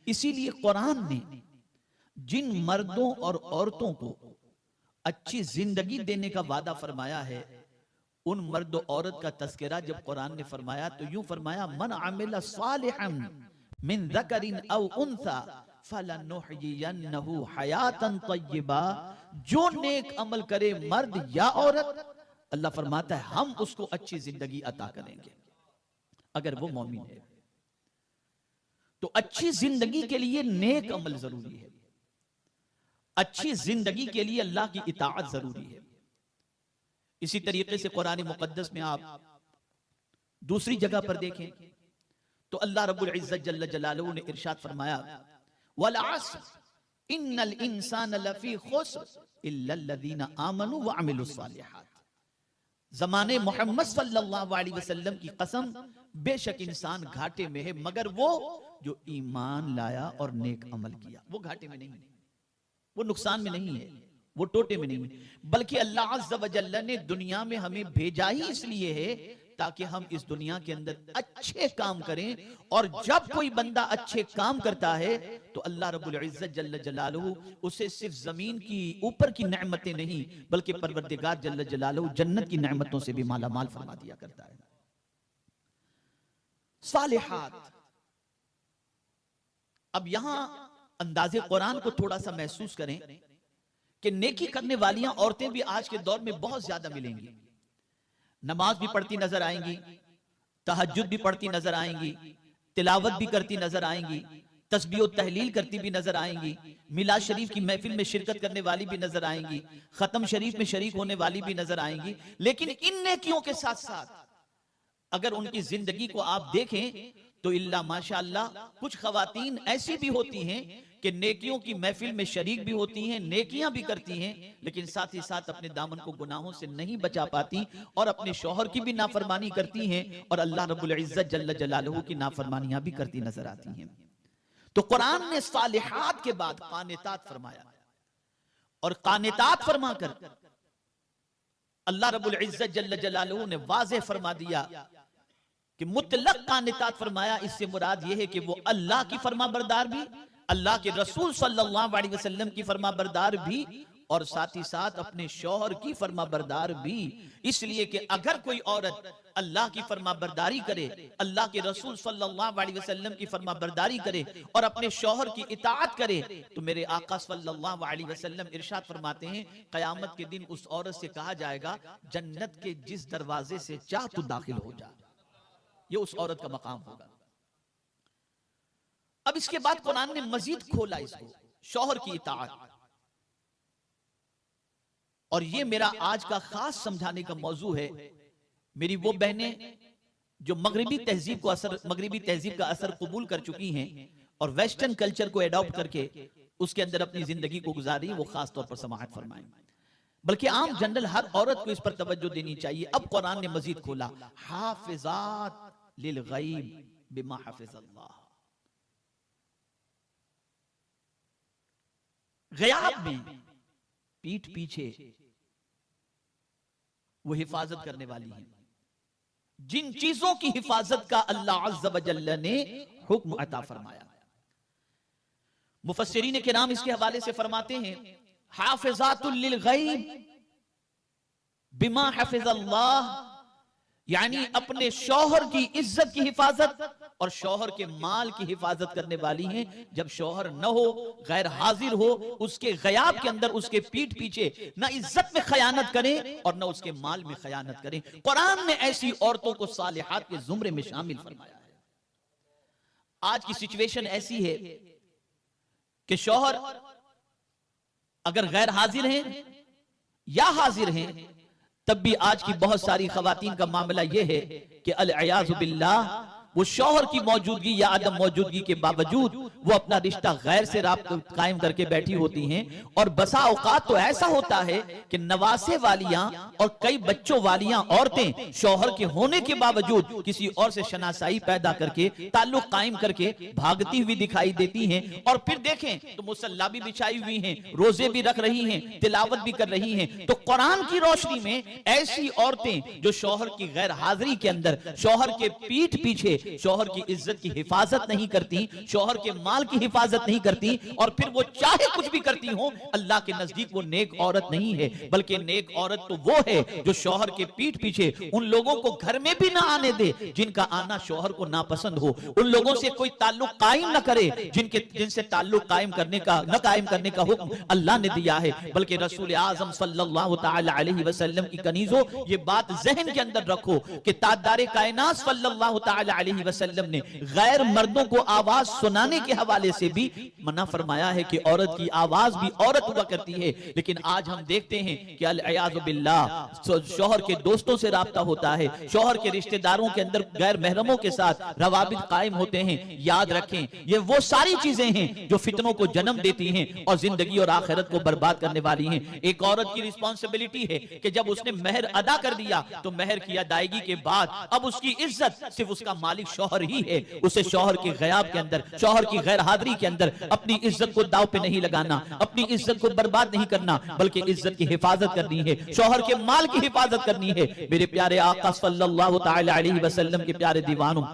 इसीलिए कुरान ने जिन मर्दों और औरतों को अच्छी जिंदगी देने का वादा फरमाया है, उन मर्द और औरत का तस्करा जब कुरान ने फरमाया तो यूं फरमाया, मन आमिला सालिहन मिन ज़करिन औ उन्सा फलनुहयियन्नहु हयातन तय्यबा। जो नेक अमल करे मर्द या औरत, अल्लाह फरमाता है हम उसको अच्छी जिंदगी अता करेंगे अगर वो मोमिन है। तो अच्छी जिंदगी के लिए नेक अमल जरूरी है, अच्छी जिंदगी के लिए अल्लाह की इताअत जरूरी है। इसी तरीके से कुरान मुकद्दस में आप दूसरी जगह पर देखें तो अल्लाह रब्बुल इज्जत जल्ल जलालुहु ने इरशाद फरमाया, वल अस्र इन्नल इंसान लफी खुस्र इल्लल्लज़ीना आमनू व अमिलुस सालिहात। ज़माने मोहम्मद सल्लल्लाहु अलैहि वसल्लम की कसम, बेशक इंसान घाटे में है मगर वो जो ईमान लाया और नेक अमल किया, वो घाटे में नहीं है, वो नुकसान में नहीं है, वो टोटे में नहीं है, बल्कि अल्लाह अज़्ज़ व जल्ल ने दुनिया में हमें भेजा ही इसलिए है ताकि हम इस दुनिया के अंदर अच्छे काम करें। और जब कोई बंदा अच्छे काम करता है तो अल्लाह रब्बुल इज्जत जल्ल जलालुहु उसे सिर्फ जमीन की ऊपर की नेमतें नहीं बल्कि परवरदिगार जल्ल जलालुहु जन्नत की नेमतों से भी माला माल फरमा दिया करता है। सालिहात। अब यहां अंदाजे कुरान को थोड़ा सा महसूस करें कि नेकी करने वालियां औरतें भी आज के दौर में बहुत ज्यादा मिलेंगी। नमाज भी पढ़ती नजर आएंगी, तहज्जुद भी पढ़ती नजर आएंगी, तिलावत भी करती नजर आएंगी, तस्बीह और तहलील करती भी नजर आएंगी, मिलाद शरीफ की महफिल में शिरकत करने वाली भी नजर आएंगी, खत्म शरीफ में शरीक होने वाली भी नजर आएंगी। लेकिन इन नेकियों के साथ साथ अगर उनकी जिंदगी को आप देखें तो इल्ला माशाअल्लाह कुछ खवातीन ऐसी भी होती हैं कि नेकियों की महफिल में शरीक भी होती हैं, नेकियां भी करती हैं, लेकिन साथ ही साथ अपने दामन को गुनाहों से नहीं बचा पाती और अपने शौहर की भी नाफरमानी करती हैं और अल्लाह रब्बुल इज्जत जल्ल जलालुहु की नाफरमानियां भी करती नजर आती हैं। तो कुरान ने सालिहात के बाद कानितात फरमाया और कानितात फरमाकर अल्लाह रब्बुल इज्जत जल्ल जलालुहु ने वाज़ेह फरमा दिया कि मुतलक कानितात फरमाया। इससे मुराद यह है कि वो अल्लाह की फरमाबरदार भी, अल्लाह के रसूल सल्लल्लाहु अलैहि वसल्लम की फरमाबरदार भी और साथ ही साथ अपने शौहर की फरमाबरदार भी। इसलिए कि अगर कोई औरत अल्लाह की फरमाबरदारी करे, अल्लाह के रसूल सल्लल्लाहु अलैहि वसल्लम की फरमाबरदारी करे और अपने शौहर की इताअत करे तो मेरे आका सल्लल्लाहु अलैहि वसल्लम इरशाद फरमाते हैं कयामत के दिन उस औरत से कहा जाएगा जन्नत के जिस दरवाजे से चाह तू दाखिल हो जा। ये उस औरत का मकाम होगा। अब इसके बाद कुरान ने मजीद खोला इसको, शौहर की इताअत। और ये मेरा आज का खास समझाने का मौजू है। मेरी वो बहनें जो मगरिबी तहजीब का असर कबूल कर चुकी हैं और वेस्टर्न कल्चर को एडॉप्ट करके उसके अंदर अपनी जिंदगी को गुजारी, वो खास तौर पर समाअत फरमाएं। बल्कि आम जनरल हर औरत को इस पर तवज्जो देनी चाहिए। अब कुरान ने मजीद खोला, हाफिजात लिल गैब बिमा हफिज़ल्लाह। गयाब में पीठ पीछे वो हिफाजत करने वाली है, जिन चीजों की हिफाजत का अल्लाह अज़्ज़ व जल्ल ने हुक्म अता फरमाया। मुफस्सिरीन किराम इसके हवाले से फरमाते हैं हाफिज़ातुल लिल गैब बिमा हफिज़ल्लाह, यानी अपने शौहर की इज्जत की हिफाजत और शौहर के माल की हिफाजत करने वाली हैं। जब शौहर न हो, गैर हाजिर हो, उसके गयाब के अंदर उसके पीठ पीछे न इज्जत में खयानत करें और न उसके माल में खयानत करें। कुरान ने ऐसी औरतों को सालिहात के जुमरे में शामिल फरमाया है। आज की सिचुएशन ऐसी है कि शौहर अगर गैर हाजिर हैं या हाजिर हैं तब भी आज की बहुत सारी खवातीन का मामला यह है कि अल-अयाज़ु बिल्लाह वो शौहर की मौजूदगी या अदम मौजूदगी के बावजूद वो अपना रिश्ता गैर से राब्ता कायम करके बैठी होती हैं। और बसा औकात तो ऐसा होता है कि नवासे वालियां और कई बच्चों वालियां औरतें शौहर के होने के बावजूद किसी और से शनासाई पैदा करके ताल्लुक कायम करके भागती हुई दिखाई देती हैं। और फिर देखें तो मुसल्ला भी बिछाई हुई हैं, रोजे भी रख रही हैं, तिलावत भी कर रही हैं। तो कुरान की रोशनी में ऐसी औरतें जो शौहर की गैर हाजिरी के अंदर शौहर के पीठ पीछे शौहर की इज्जत की हिफाजत नहीं करती, शौहर के माल की हिफाजत नहीं करती, और फिर वो चाहे कुछ भी करती हो, अल्लाह के नजदीक वो नेक औरत नहीं है। बल्कि नेक औरत तो वो है जो शौहर के पीठ पीछे उन लोगों को घर में भी ना आने दे जिनका आना शौहर को नापसंद हो, उन लोगों से कोई ताल्लुक कायम न करे जिनसे ताल्लुक कायम करने का हुक्म अल्लाह ने दिया है। बल्कि रसूल आजम सल्लल्लाहु तआला अलैहि वसल्लम की कनीजों, ये बात जहन के अंदर रखो कि ताजदारे कायनात सल्लल्लाहु तआला अलैहि वसल्लम ने गैर मर्दों को आवाज सुनाने के हवाले से भी मना फरमाया है कि औरत की आवाज भी औरत हुआ करती है। लेकिन आज हम देखते हैं कि अल-इयाज़ु बिल्लाह शौहर के दोस्तों से राब्ता होता है, शौहर के रिश्तेदारों के अंदर गैर महरमों के साथ रवाबित कायम होते हैं। याद रखें, ये वो सारी चीजें हैं जो फितनों को जन्म देती हैं और जिंदगी और आखिरत को बर्बाद करने वाली हैं। एक औरत की रिस्पॉन्सिबिलिटी है कि जब उसने महर अदा कर दिया तो महर की अदायगी के बाद अब उसकी इज्जत सिर्फ उसका मालिक शौहर ही है। उसे शौहर की गयाब के अंदर, शौहर की गैर हाजिरी के अंदर अपनी इज्जत को दाव पे नहीं लगाना, अपनी इज्जत को बर्बाद नहीं करना, बल्कि इज्जत की हिफाजत करनी है, शौहर के माल की हिफाजत करनी है। मेरे प्यारे आका सल्लल्लाहु तआला अलैहि वसल्लम के प्यारे दीवानों,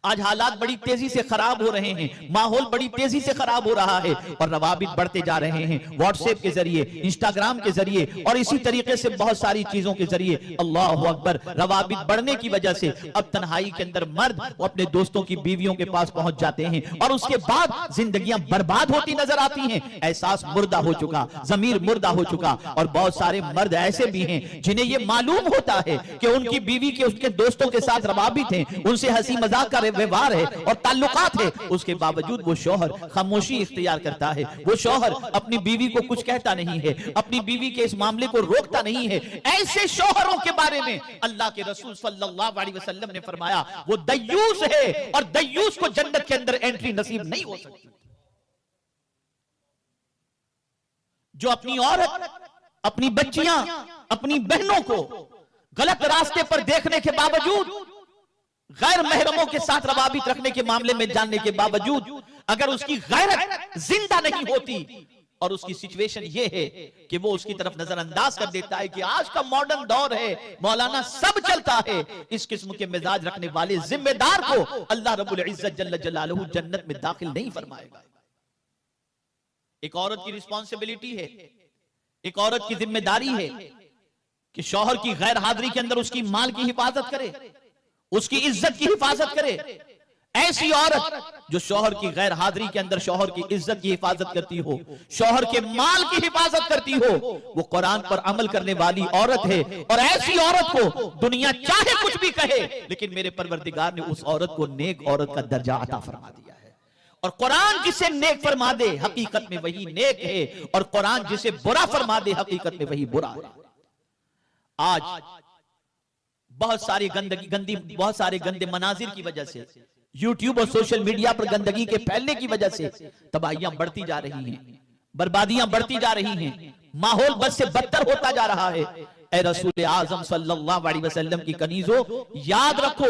आज हालात बड़ी तेजी से खराब हो रहे हैं, माहौल बड़ी तेजी से खराब हो रहा है और रवाबित बढ़ते जा रहे हैं व्हाट्सएप के जरिए, इंस्टाग्राम के जरिए और इसी तरीके से बहुत सारी चीजों के जरिए। अल्लाह अकबर, रवाबित बढ़ने की वजह से अब तन्हाई के अंदर मर्द वो अपने दोस्तों की बीवियों के पास पहुंच जाते हैं और उसके बाद जिंदगियां बर्बाद होती नजर आती हैं। एहसास मुर्दा हो चुका, जमीर मुर्दा हो चुका। और बहुत सारे मर्द ऐसे भी हैं जिन्हें यह मालूम होता है कि उनकी बीवी के उसके दोस्तों के साथ रवाबित हैं, उनसे हंसी मजाक का व्यवहार है और ताल्लुकात है, उसके बावजूद वो शौहर खामोशी इख्तियार करता है। वो शौहर अपनी बीवी को कुछ कहता नहीं है, अपनी बीवी के इस मामले को रोकता नहीं है। ऐसे शौहरों के बारे में अल्लाह के रसूल सल्लल्लाहु अलैहि वसल्लम ने फरमाया वो दय्यूस है और दय्यूस को जन्नत के अंदर एंट्री नसीब नहीं हो सकती। जो अपनी औरत, अपनी बच्चियां, अपनी बहनों को गलत रास्ते पर देखने के बावजूद, गैर महरमों के साथ रवाबित रखने के मामले में जानने के बावजूद, अगर उसकी गैरत जिंदा नहीं होती और उसकी सिचुएशन ये है कि वो उसकी तरफ नजरअंदाज कर देता है कि आज का मॉडर्न दौर है, मौलाना सब चलता है, इस किस्म के मिजाज रखने वाले जिम्मेदार को अल्लाह रब्बुल इज्जत जल्ल जलालहू जन्नत में दाखिल नहीं फरमाएगा। एक औरत की रिस्पॉन्सिबिलिटी है, एक औरत की जिम्मेदारी है कि शौहर की गैर हाजिरी के अंदर उसकी माल की हिफाजत करे, उसकी इज्जत की हिफाजत करे। ऐसी औरत जो शौहर की गैर हाजिरी के अंदर शौहर की इज्जत की हिफाजत करती हो, शौहर के माल की हिफाजत करती हो, वो कुरान पर अमल करने वाली औरत है। और ऐसी औरत को दुनिया चाहे कुछ भी कहे, लेकिन मेरे परवरदिगार ने उस औरत को नेक औरत का दर्जा अता फरमा दिया है। और कुरान जिसे नेक फरमा दे हकीकत में वही नेक है, और कुरान जिसे बुरा फरमा दे हकीकत में वही बुरा है। आज बहुत सारी बहुत सारे गंदे मनाजिर की वजह से, यूट्यूब और सोशल मीडिया पर गंदगी के फैलने की वजह से तबाहियां बढ़ती जा रही हैं, बर्बादियां बढ़ती जा रही हैं, माहौल बद से बदतर होता जा रहा है। ए रसूल आजम सल्लल्लाहु अलैहि वसल्लम की कनीजों, याद रखो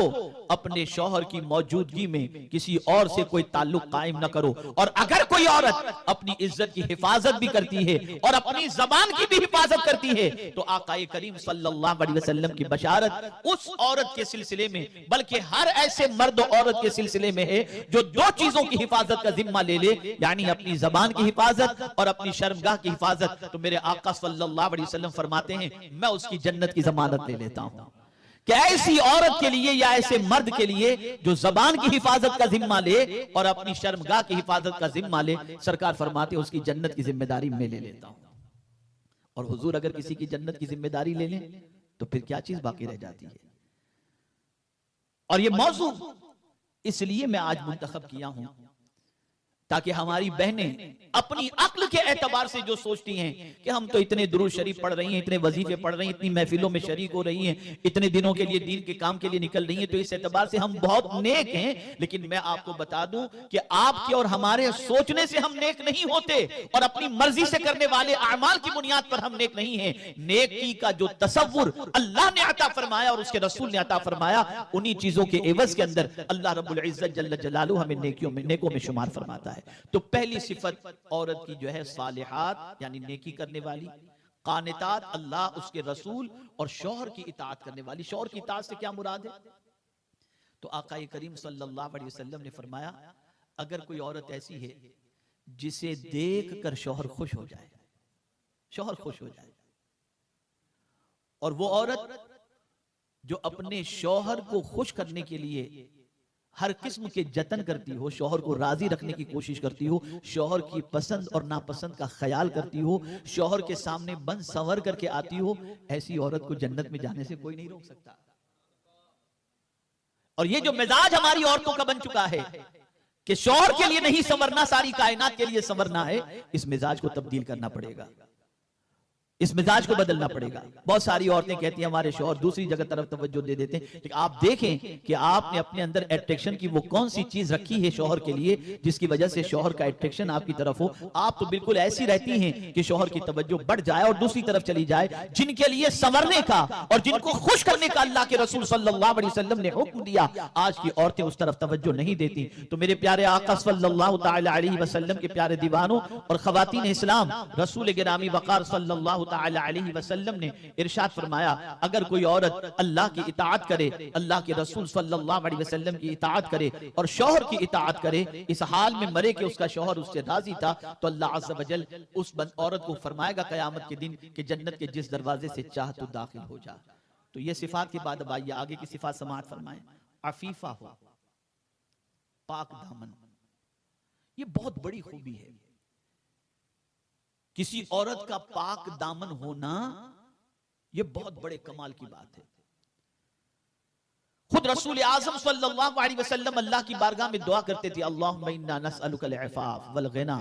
अपने शौहर की मौजूदगी में किसी और से कोई ताल्लुक कायम न करो। और अगर कोई औरत अपनी इज्जत की हिफाजत भी करती है और अपनी जबान की भी हिफाजत करती है तो आकाए करीम सल्लल्लाहु अलैहि वसल्लम की बशारत उस औरत के सिलसिले में, बल्कि हर ऐसे मर्द औरत के सिलसिले में है जो दो चीजों की हिफाजत का जिम्मा ले ले, यानी अपनी जबान की हिफाजत और अपनी शर्मगाह की हिफाजत। तो मेरे आका सल्लल्लाहु अलैहि वसल्लम फरमाते हैं मैं उसकी जन्नत की जमानत ले लेता हूं कि ऐसी औरत के लिए या ऐसे मर्द के लिए जो जबान की हिफाजत का जिम्मा ले और अपनी शर्मगाह की हिफाजत का जिम्मा ले, सरकार फरमाते उसकी जन्नत की जिम्मेदारी मैं ले लेता हूं। और हुजूर अगर किसी की जन्नत की जिम्मेदारी ले लें तो फिर क्या चीज बाकी रह जाती है। और ये मौजू इसलिए मैं आज मुंतखब किया हूं ताकि हमारी बहनें अपनी अक्ल के एतबार से जो सोचती हैं कि हम तो इतने दुरूद शरीफ पढ़ रही हैं, इतने वजीफे पढ़ रही हैं, इतनी महफिलों में शरीक हो रही हैं, इतने दिनों के लिए दीन के काम के लिए निकल रही हैं, तो इस एतबार से हम बहुत नेक हैं। लेकिन मैं आपको बता दूं कि आपके और हमारे सोचने से हम नेक नहीं होते और अपनी मर्जी से करने वाले अमाल की बुनियाद पर हम नेक नहीं हैं। नेकी का जो तसव्वुर अल्लाह ने अता फरमाया और उसके रसूल ने अता फरमाया, उन्हीं चीजों के एवज के अंदर अल्लाह रब्बुल इज्जत जल्ल जलालहू हमें नेकियों में, नेकों में शुमार फरमाता है। तो पहली सिफत औरत की जो है सालिहात यानी नेकी करने वाली, कानितात, अल्लाह उसके रसूल और शौहर की इताअत करने वाली। शौहर की इताअत से क्या मुराद है? तो आका करीम सल्लल्लाहु अलैहि वसल्लम ने फरमाया, अगर कोई औरत ऐसी है जिसे देख कर शौहर खुश हो जाए, शौहर खुश हो जाए, और वो औरत जो अपने शौहर को खुश करने के लिए हर किस्म के जतन करती हो, शौहर को राजी रखने की कोशिश करती हो, शौहर की पसंद और नापसंद का ख्याल करती हो, शौहर के सामने बन संवर करके आती हो, ऐसी औरत को जन्नत में जाने से कोई नहीं रोक सकता। और ये जो मिजाज हमारी औरतों का बन चुका है कि शौहर के लिए नहीं संवरना, सारी कायनात के लिए संवरना है, इस मिजाज को तब्दील करना पड़ेगा, इस मिजाज को बदलना पड़ेगा। बहुत सारी औरतें कहती हैं हमारे शौहर दूसरी जगह तरफ तवज्जो दे देते हैं, लेकिन आप देखें कि आपने अपने अंदर अट्रैक्शन की वो कौन सी चीज रखी है शौहर के लिए जिसकी वजह से शौहर का अट्रैक्शन आपकी तरफ हो। आप तो बिल्कुल ऐसी रहती हैं कि शौहर की तवज्जो बढ़ जाए और दूसरी तरफ चली जाए। जिनके लिए संवरने का और जिनको खुश करने का अल्लाह के रसूल सल्लल्लाहु अलैहि वसल्लम ने हुक्म दिया, आज की औरतें उस तरफ तवज्जो नहीं देती। तो मेरे प्यारे आका सल्लल्लाहु तआला अलैहि वसल्लम के प्यारे दीवानों और खवातीन इस्लाम, रसूल गिरामी वक़ार सल्लल्लाहु तआला अलैहि वसल्लम ने इरशाद फरमाया, अगर कोई औरत अल्लाह की इताअत करे, अल्लाह के रसूल सल्लल्लाहु अलैहि वसल्लम की इताअत करे और शौहर की इताअत करे, इस हाल में मरे कि उसका शौहर उससे राजी था, तो अल्लाह अज़्ज़ व जल उस औरत को फरमाएगा क़यामत के दिन कि जन्नत के जिस दरवाजे से चाह तो दाखिल हो जा। तो ये सिफात के बाद अब आइए आगे की सिफात समाअत फरमाएं। अफीफा हो, पाक दामन, ये बहुत बड़ी खूबी है। किसी औरत का पाक दामन होना यह बहुत बड़े कमाल की बात है। खुद रसूल आज़म सल्लल्लाहु अलैहि वसल्लम अल्लाह की बारगाह में दुआ करते थे, अल्लाहुम्मा इन्ना नस्अलुकल इफ़ाफ वल गिना।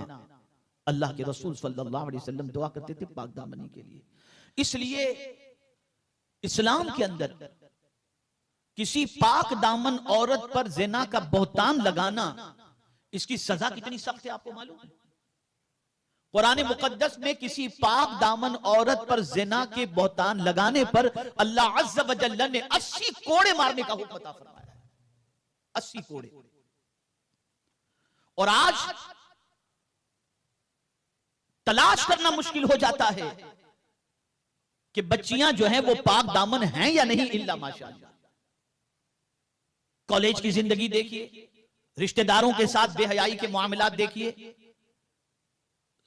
अल्लाह के रसूल सल्लल्लाहु अलैहि वसल्लम दुआ करते थे पाक दामनी के लिए। इसलिए इस्लाम के अंदर किसी पाक दामन औरत पर ज़िना का बहतान लगाना, इसकी सजा कितनी सख्त है आपको मालूम है? कुरान मुकद्दस में किसी पाक दामन औरत पर ज़िना के बहतान लगाने पर अल्लाह अज़्ज़ व जल्ल ने 80 कोड़े मारने का हुक्म अता फरमाया है। 80 कोड़े। और आज तलाश करना मुश्किल हो जाता है कि बच्चियां जो हैं वो पाक दामन हैं या नहीं, इल्ला माशाअल्लाह। कॉलेज की जिंदगी देखिए, रिश्तेदारों के साथ बेहयाई के मामलात देखिए,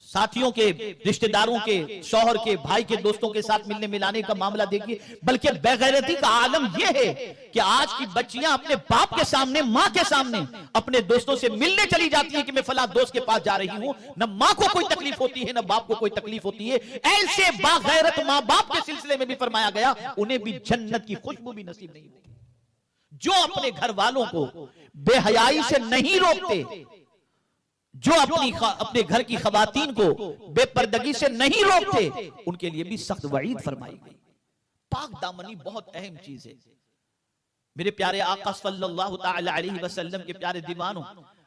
साथियों के, रिश्तेदारों के, शौहर के, भाई के, दोस्तों के साथ मिलने मिलाने का मामला देखिए। बल्कि बेगैरती का आलम यह है कि आज की बच्चियां अपने बाप के सामने, मां के सामने अपने दोस्तों से मिलने चली जाती है कि मैं फला दोस्त के पास जा रही हूं। न मां को कोई तकलीफ होती है, न बाप को कोई तकलीफ होती है। ऐसे बागैरत मां बाप के सिलसिले में भी फरमाया गया, उन्हें भी जन्नत की खुशबू भी नसीब नहीं होगी। जो अपने घर वालों को बेहयाई से नहीं रोकते, जो अपने घर की खवातीन को बेपर्दगी से नहीं रोकते, उनके लिए भी सख्त वईद फरमाई गई। पाक दामनी बहुत अहम चीज है। मेरे प्यारे आका सल्लल्लाहु तआला अलैहि वसल्लम के प्यारे दीवानों,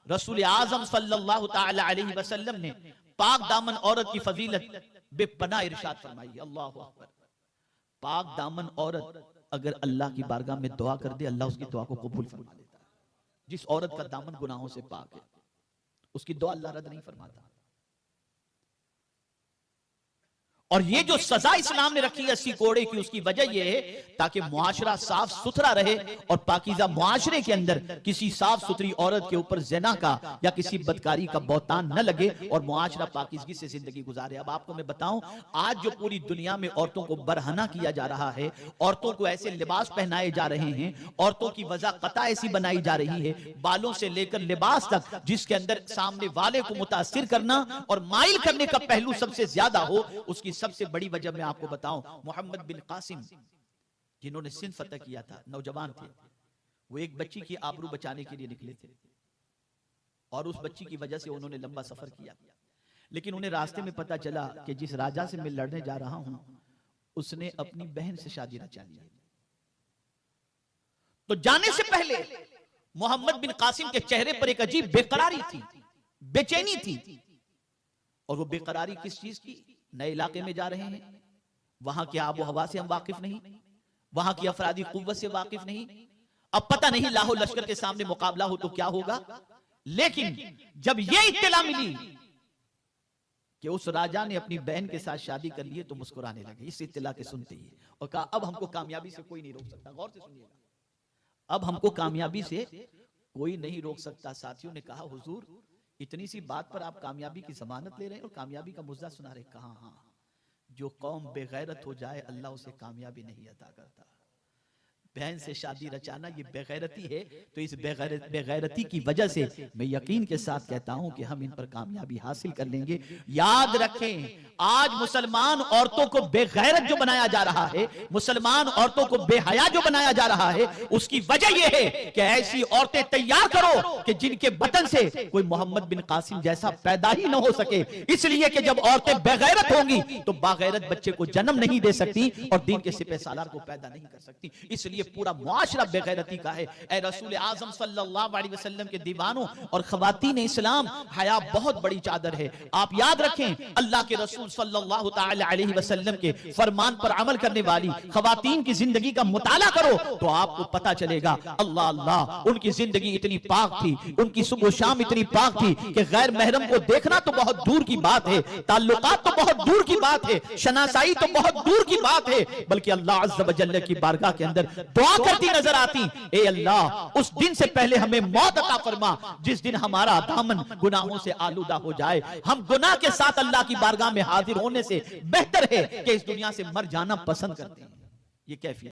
रसूल आज़म सल्लल्लाहु तआला अलैहि वसल्लम ने पाक दामन औरत की फजीलत बेपनाह इरशाद फरमाई। अल्लाहु अकबर। पाक दामन औरत अगर अल्लाह की बारगाह में दुआ कर दे, अल्लाह उसकी दुआ को कबूल फरमा लेता है। जिस औरत का दामन गुनाहों से पाक है, उसकी दुआ अल्लाह रद्द नहीं फरमाता। और ये जो सजा इस्लाम ने रखी है 80 कोड़े की, उसकी वजह यह है ताकि मुआशरा साफ सुथरा रहे और पाकीज़ा मुआशरे के अंदर किसी साफ सुथरी औरत के ऊपर ज़िना का या किसी बदकारी का बहतान न लगे और मुआशरा पाकीज़गी से जिंदगी गुजारे। अब आपको मैं बताऊं, आज जो पूरी दुनिया में औरतों को बरहना किया जा रहा है, औरतों को ऐसे लिबास पहनाए जा रहे हैं, औरतों की वज़ाक़त ऐसी बनाई जा रही है, बालों से लेकर लिबास तक, जिसके अंदर सामने वाले को मुतासिर करना और माइल करने का पहलू सबसे ज्यादा हो। उसकी सबसे बड़ी वजह मैं आपको बताऊं, मोहम्मद बिन कासिम जिन्होंने सिंध फतह किया था, नौजवान थे, वो एक बच्ची की आबरू बचाने के लिए निकले थे और उस बच्ची की वजह से उन्होंने लंबा सफर किया। लेकिन उन्हें रास्ते में पता चला कि जिस राजा से मैं लड़ने जा रहा हूं उसने अपनी बहन से शादी रचा ली है। तो जाने से पहले मोहम्मद बिन कासिम के चेहरे पर एक अजीब बेकरारी थी, बेचैनी थी। और वो बेकरारी किस चीज की? नए इलाके में जा रहे हैं, वहां की आबो हवा से हम वाकिफ नहीं, वहां की अफरादी कुव्वत से वाकिफ नहीं। अब पता नहीं लाहौर लश्कर के सामने मुकाबला हो तो क्या होगा। लेकिन जब यह इत्तला मिली कि उस राजा ने अपनी बहन के साथ शादी कर ली है तो मुस्कुराने लगे इस इत्तला के सुनते ही, और कहा अब हमको कामयाबी से कोई नहीं रोक सकता। गौर से सुनिएगा, अब हमको कामयाबी से कोई नहीं रोक सकता। साथियों ने कहा हुजूर इतनी सी बात पर आप कामयाबी की जमानत ले रहे हैं और कामयाबी का मुद्दा सुना रहे। कहा हाँ, जो कौम बेगैरत हो जाए अल्लाह उसे कामयाबी नहीं अता करता। बहन से शादी रचाना ये बेगैरती है, तो इस बेगैरती की वजह से मैं यकीन के साथ कहता हूं कि हम इन पर कामयाबी हासिल कर लेंगे। याद रखें, आज मुसलमान औरतों को बेगैरत जो बनाया जा रहा है, मुसलमान औरतों को बेहया जो बनाया जा रहा है, उसकी वजह यह है कि ऐसी औरतें तैयार करो कि जिनके बटन से कोई मोहम्मद बिन कासिम जैसा पैदा ही न हो सके। इसलिए कि जब औरतें बेगैरत होंगी तो बागैरत बच्चे को जन्म नहीं दे सकती और दीन के सिपह सालार को पैदा नहीं कर सकती। इसलिए पूरा मुआशरा बेगैरती का है। ए रसूल आजम सल्लल्लाहु अलैहि वसल्लम के दीवानों और खवातीन इस्लाम, हया बहुत बड़ी चादर है। आप याद रखें, अल्लाह के रसूल सल्लल्लाहु तआला अलैहि वसल्लम के फरमान पर अमल करने वाली खवातीन की जिंदगी का मुताला करो तो आपको पता चलेगा अल्लाह अल्लाह उनकी जिंदगी इतनी पाक थी, उनकी सुबह शाम इतनी पाक थी कि गैर महरम को देखना तो बहुत दूर की बात है, ताल्लुकात तो बहुत दूर की बात है, शनासाई तो बहुत दूर की बात है, बल्कि अल्लाह अज़्ज़ व जल्ल की बारगाह के अंदर दुआ करती नजर आती, ए अल्लाह उस दिन से पहले हमें मौत अता फरमा जिस दिन हमारा दामन गुनाहों से आलूदा हो जाए। हम गुनाह के साथ अल्लाह की बारगाह में हाजिर होने से बेहतर है कि इस दुनिया से मर जाना पसंद करते हैं। ये कैफियत